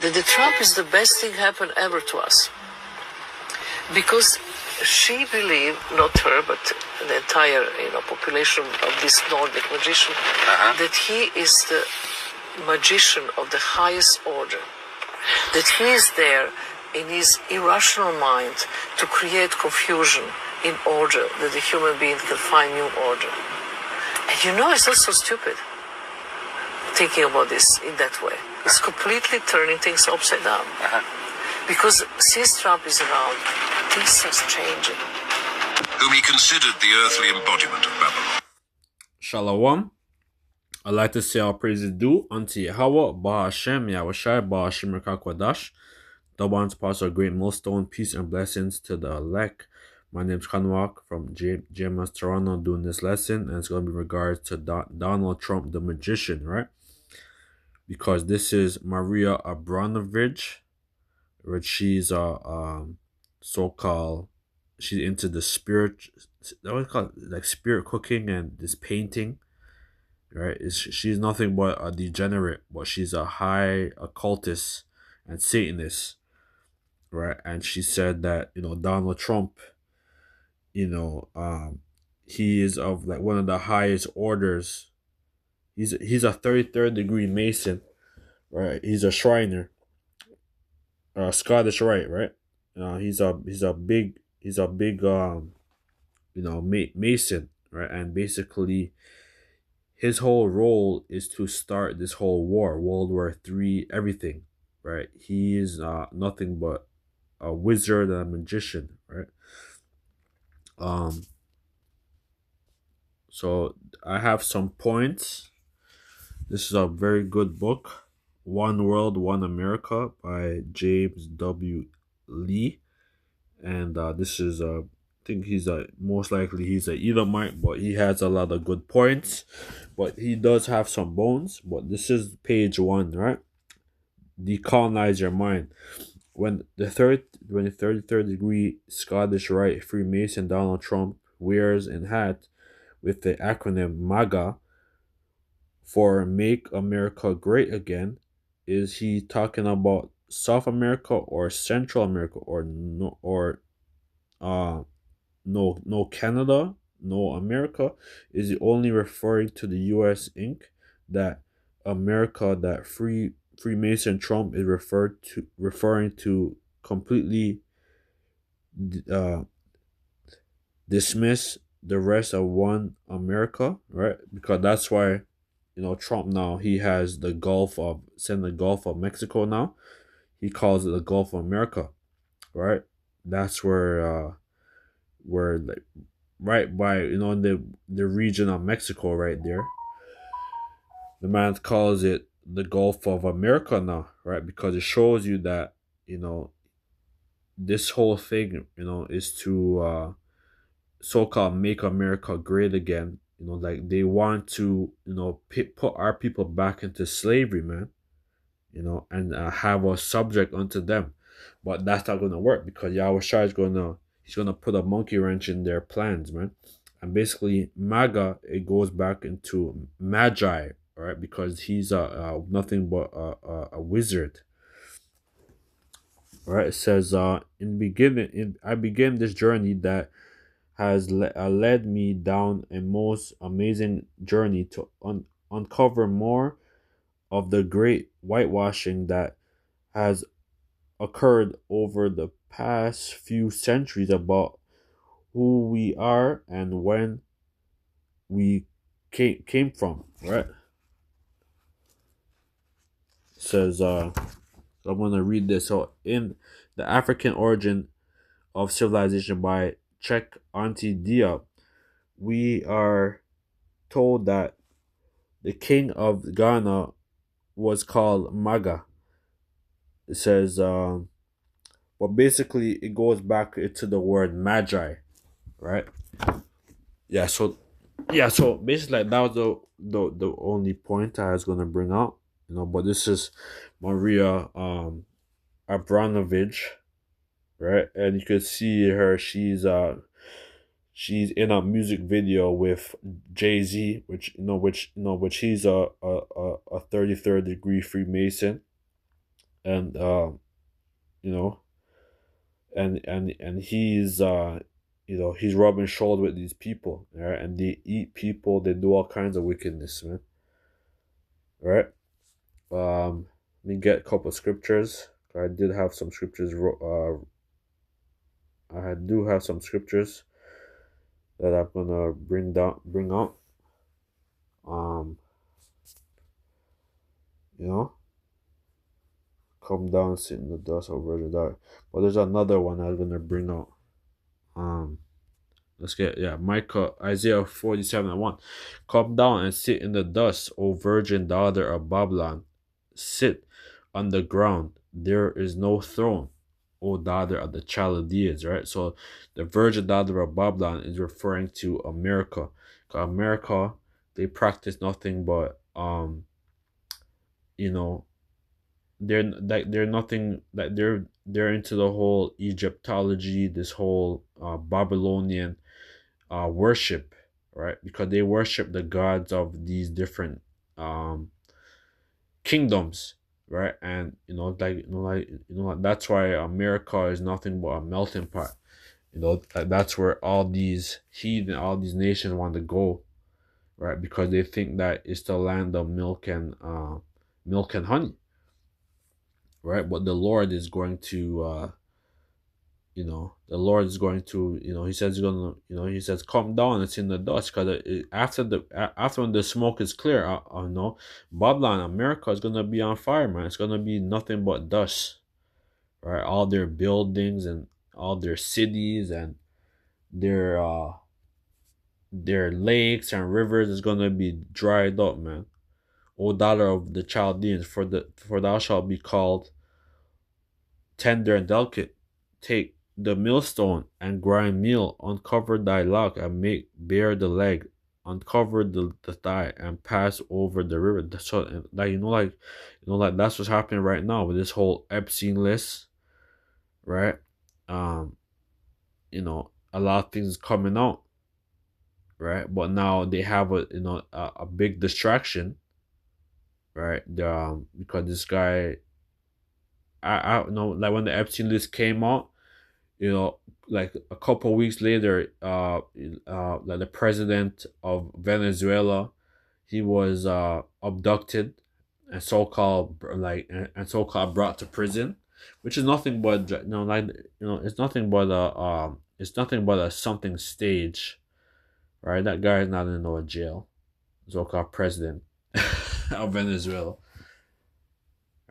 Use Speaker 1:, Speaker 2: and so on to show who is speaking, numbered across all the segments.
Speaker 1: that the Trump is the best thing happened ever to us. Because she believed, not her, but the entire population of this Nordic magician, that he is the magician of the highest order. That he is there in his irrational mind to create confusion in order that the human being can find new order. And it's not so stupid thinking about this in that way. It's completely turning things upside down. Because since Trump is around, things are changing.
Speaker 2: Whom he considered the earthly embodiment of Babylon.
Speaker 3: Shalom. I'd like to say all praises due unto Yahweh, Ba Hashem, Yahushai, Ba Hashem, Rekakwadash. Double honors, Apostle, great millstone, peace and blessings to the elect. My name is Kanwak from GMS Toronto doing this lesson, and it's going to be in regards to Donald Trump, the magician, right? Because this is Maria Abramovic, which she's so-called, she's into the spirit, like spirit cooking and this painting, right? She's nothing but a degenerate, but she's a high occultist and Satanist, right? And she said that Donald Trump, he is of like one of the highest orders. He's a 33rd degree Mason, right? He's a Shriner, Scottish Rite, right? He's a big Mason, right? And basically, his whole role is to start this whole war, World War III, everything, right? He is nothing but a wizard and a magician, right? So I have some points. This is a very good book, One World, One America by James W. Lee. And this is, I think most likely he's a Edomite, but he has a lot of good points. But he does have some bones. But this is page 1, right? Decolonize your mind. When the 33rd degree Scottish Rite Freemason Donald Trump wears a hat with the acronym MAGA for Make America Great Again, is he talking about South America or Central America or no Canada, no America? Is he only referring to the US Inc. that America, that Freemason Trump is referring to completely dismiss the rest of one America, right? Because that's why Trump now, he has the Gulf of Mexico now. He calls it the Gulf of America, right? That's where like right by the region of Mexico right there. The man calls it the Gulf of America now, right? Because it shows you that this whole thing is to so-called make America great again. Like they want to put our people back into slavery, man, and have us subject unto them. But that's not going to work, because Yahushua is he's gonna put a monkey wrench in their plans, man. And basically MAGA, it goes back into Magi, right? Because he's nothing but a wizard. All right, it says in the beginning, I began this journey that has led me down a most amazing journey to uncover more of the great whitewashing that has occurred over the past few centuries about who we are and when we came from, right? It says, I'm going to read this. So, in The African Origin of Civilization by Cheikh Anta Diop, we are told that the king of Ghana was called Maga. It says, but basically it goes back to the word Magi, right? Yeah, so basically that was the only point I was gonna bring out, but this is Maria Abramovic, right? And you can see her, she's in a music video with Jay-Z, which he's a 33rd degree Freemason, and you know, and he's he's rubbing shoulder with these people, right? And they eat people, they do all kinds of wickedness, man. Right? Let me get a couple of scriptures. I did have some scriptures. I do have some scriptures that I'm gonna bring out. Um, you know, come down, sit in the dust over the dark. But there's another one I'm gonna bring out. Um, let's get Isaiah 47:1. Come down and sit in the dust, O virgin daughter of Babylon. Sit on the ground. There is no throne, O daughter of the Chaldeans. Right. So the virgin daughter of Babylon is referring to America. 'Cause America, they practice nothing but you know, they're nothing like they're into the whole Egyptology, this whole Babylonian worship, right? Because they worship the gods of these different um kingdoms, right? And that's why America is nothing but a melting pot. That's where all these heathen, all these nations want to go, right? Because they think that it's the land of milk and honey, right? But the Lord is going to the Lord is going to, he says he's gonna, he says, come down, it's in the dust, because after when the smoke is clear, Babylon, America is gonna be on fire, man. It's gonna be nothing but dust, right? All their buildings and all their cities and their lakes and rivers is gonna be dried up, man. O daughter of the Chaldeans, for thou shalt be called tender and delicate. Take the millstone and grind meal, uncover thy lock and make bare the leg, uncover the thigh and pass over the river. So like that's what's happening right now with this whole Epstein list, right? A lot of things coming out, right? But now they have a big distraction, right? Because this guy, I know, like when the Epstein list came out, like a couple of weeks later, like the president of Venezuela, he was abducted and so-called brought to prison, which is nothing but it's nothing but a something stage, right? That guy is not in no jail. So-called president of Venezuela,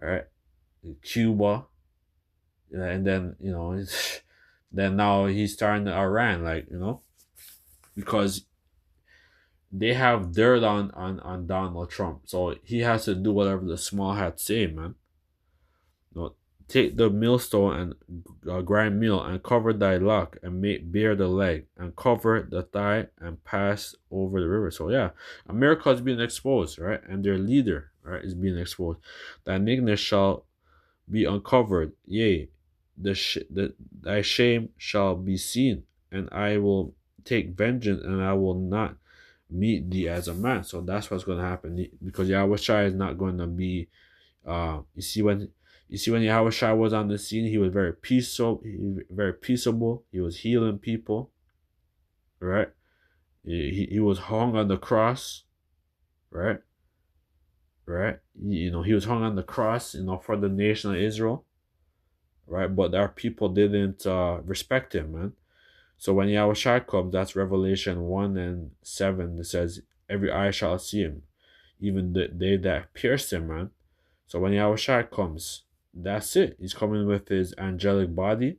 Speaker 3: right? Cuba, and then then now he's starting Iran, because they have dirt on Donald Trump, so he has to do whatever the small hats say, man. Take the millstone and grind meal and cover thy lock and make bare the leg and cover the thigh and pass over the river. So yeah, America is being exposed, right? And their leader, right, is being exposed. Thy nakedness shall be uncovered, yea, thy shame shall be seen, and I will take vengeance, and I will not meet thee as a man. So that's what's going to happen, because Yahweh Shai is not going to be. When Yahweh Shai was on the scene, he was very peaceable. He was healing people, right? He was hung on the cross, right? Right? He was hung on the cross, for the nation of Israel, right? But our people didn't respect him, man. So when Yahushua comes, that's Revelation 1:7. It says, every eye shall see him, even they that pierced him, man. So when Yahushua comes, that's it. He's coming with his angelic body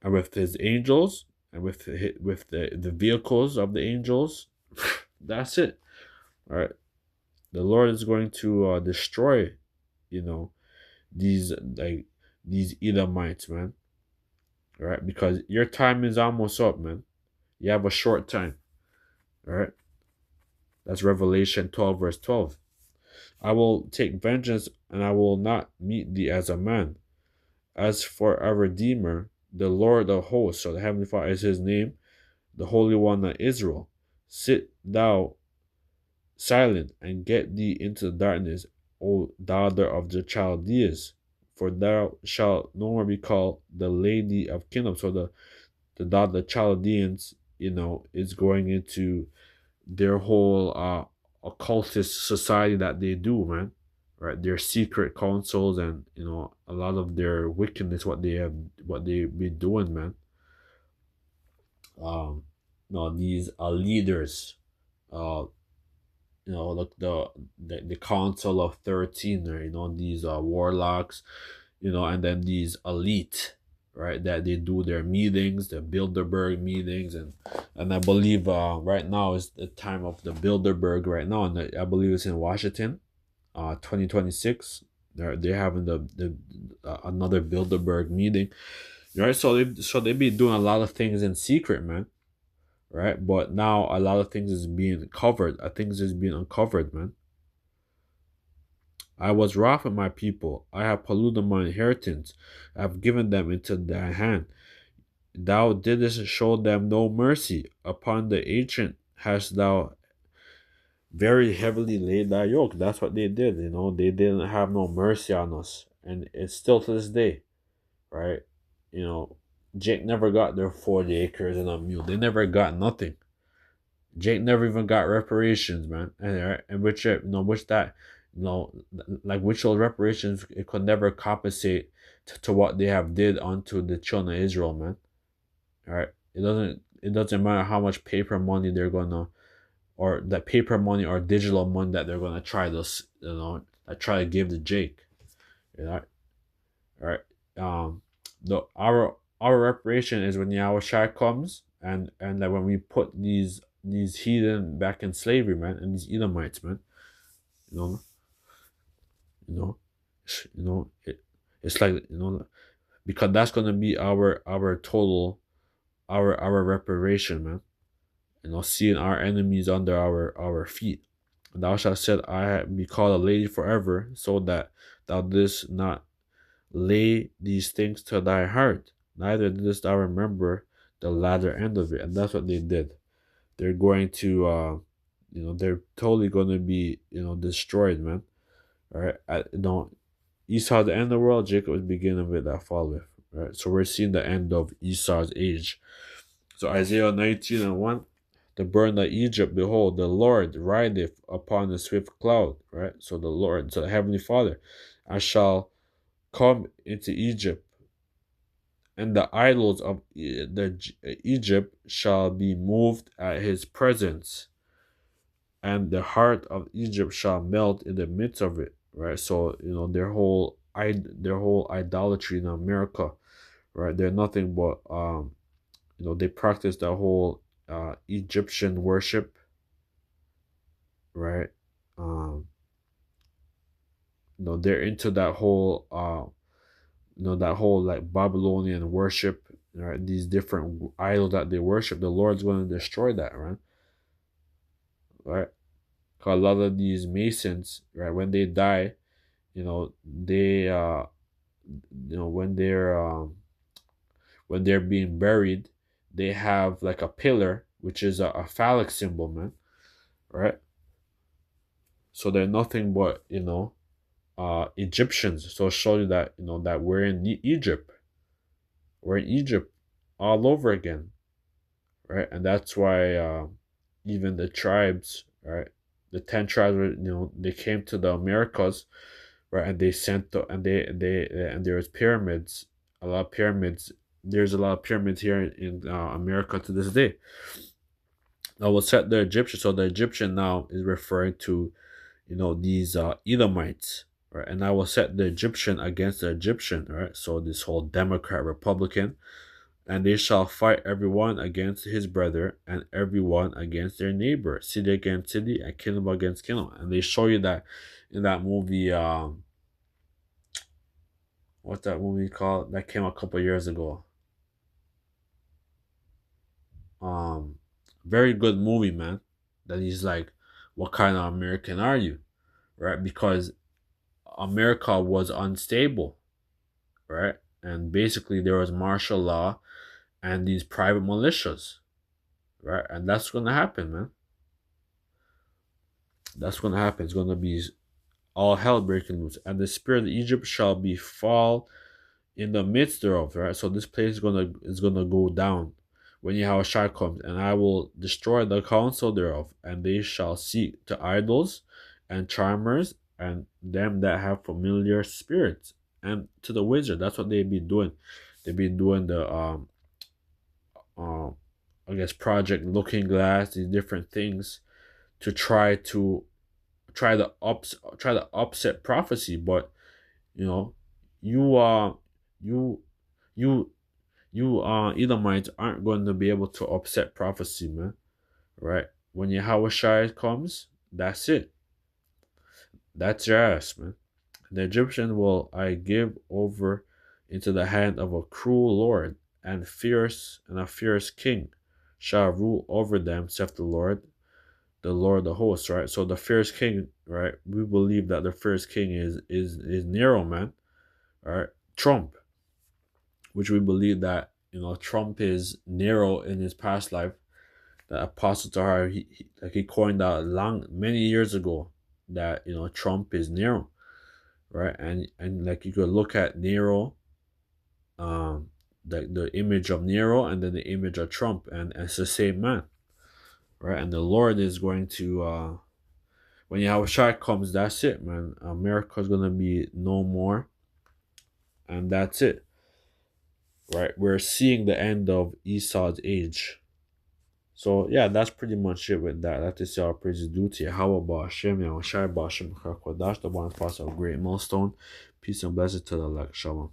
Speaker 3: and with his angels and with the vehicles of the angels. That's it. All right. The Lord is going to destroy, these Edomites, man. All right, because your time is almost up, man. You have a short time. All right. That's Revelation 12:12. I will take vengeance, and I will not meet thee as a man. As for our Redeemer, the Lord of hosts, so the Heavenly Father is his name, the Holy One of Israel, sit thou silent and get thee into the darkness, O daughter of the Chaldeans. for thou shalt no more be called the lady of kingdom. So the Chaldeans, is going into their whole occultist society that they do, man. Right, their secret councils and a lot of their wickedness, what they be doing, man. No, these leaders, uh, like the Council of 13, right? These warlocks, and then these elite, right? That they do their meetings, the Bilderberg meetings, and I believe right now is the time of the Bilderberg right now, and I believe it's in Washington, 2026. They're having the another Bilderberg meeting, right? So they be doing a lot of things in secret, man. Right, but now a lot of things is being covered. Things is being uncovered, man. I was wroth with my people. I have polluted my inheritance. I have given them into thy hand. Thou didst show them no mercy. Upon the ancient hast thou very heavily laid thy yoke. That's what they did. They didn't have no mercy on us, and it's still to this day, right? Jake never got their 40 acres and a mule. They never got nothing. Jake never even got reparations, man. And which which those reparations, it could never compensate to what they have did unto the children of Israel, man. All right, it doesn't matter how much paper money they're gonna, or that paper money or digital money that they're gonna try to try to give to Jake. All right. Our reparation is when Yahushua comes, and that when we put these heathen back in slavery, man, and these Edomites, man. you know you know it's like, because that's gonna be our total, our reparation, man. Seeing our enemies under our feet. Thou shalt said, I be called a lady forever, so that thou didst not lay these things to thy heart, neither didst thou remember the latter end of it. And that's what they did. They're going to they're totally going to be destroyed, man. All right. Esau, the end of the world, Jacob is beginning of it that followeth. Right. So we're seeing the end of Esau's age. So Isaiah 19:1, the burden of Egypt, behold, the Lord rideth upon the swift cloud. Right. So the Lord, so the Heavenly Father, I shall come into Egypt, and the idols of Egypt shall be moved at his presence, and the heart of Egypt shall melt in the midst of it. Right. So their whole idolatry in America, right? They're nothing but they practice the whole Egyptian worship, right? They're into that whole that whole like Babylonian worship, right? These different idols that they worship. The Lord's going to destroy that, right? Right? Because a lot of these Masons, right, when they die, they when they're being buried, they have like a pillar, which is a phallic symbol, man. Right? So they're nothing but Egyptians. So show you that that we're in Egypt. We're in Egypt all over again, right? And that's why even the tribes, right? The 10 tribes, they came to the Americas, right? And they sent and there's pyramids, a lot of pyramids. There's a lot of pyramids here in America to this day. I will set the Egyptian. So the Egyptian now is referring to these Edomites, right? And I will set the Egyptian against the Egyptian, right? So this whole Democrat Republican, and they shall fight everyone against his brother, and everyone against their neighbor, city against city, and kingdom against kingdom. And they show you that in that movie. What's that movie called? That came a couple years ago. Very good movie, man. That he's like, what kind of American are you? Right? Because America was unstable, right? And basically there was martial law and these private militias, right? And that's gonna happen, man. That's gonna happen. It's gonna be all hell breaking loose, and the spirit of Egypt shall be fall in the midst thereof. Right, so this place is gonna go down when Yahushua comes, and I will destroy the council thereof, and they shall seek to idols and charmers and them that have familiar spirits, and to the wizard. That's what they be doing. They be doing the um I guess Project Looking Glass, these different things to try to upset prophecy. But you know, you you you Edomites aren't going to be able to upset prophecy, man. Right? When Yahushua comes, that's it. That's your ass, man. The Egyptian will I give over into the hand of a cruel lord, and a fierce king shall rule over them, saith the Lord of the hosts, right? So the fierce king, right? We believe that the fierce king is Nero, man, right? Trump, which we believe that Trump is Nero in his past life. The apostle to her, he coined out many years ago that Trump is Nero, right? And like you could look at Nero, the image of Nero, and then the image of Trump, and it's the same man, right? And the Lord is going to when Yahushua comes, that's it, man. America's gonna be no more, and that's it, right? We're seeing the end of Esau's age. So yeah, that's pretty much it with that. That is our praise is due to Yahweh Hashem, Yahushua Hashem, Kodash, the one of us, a great milestone. Peace and blessings to the elect. Shalom.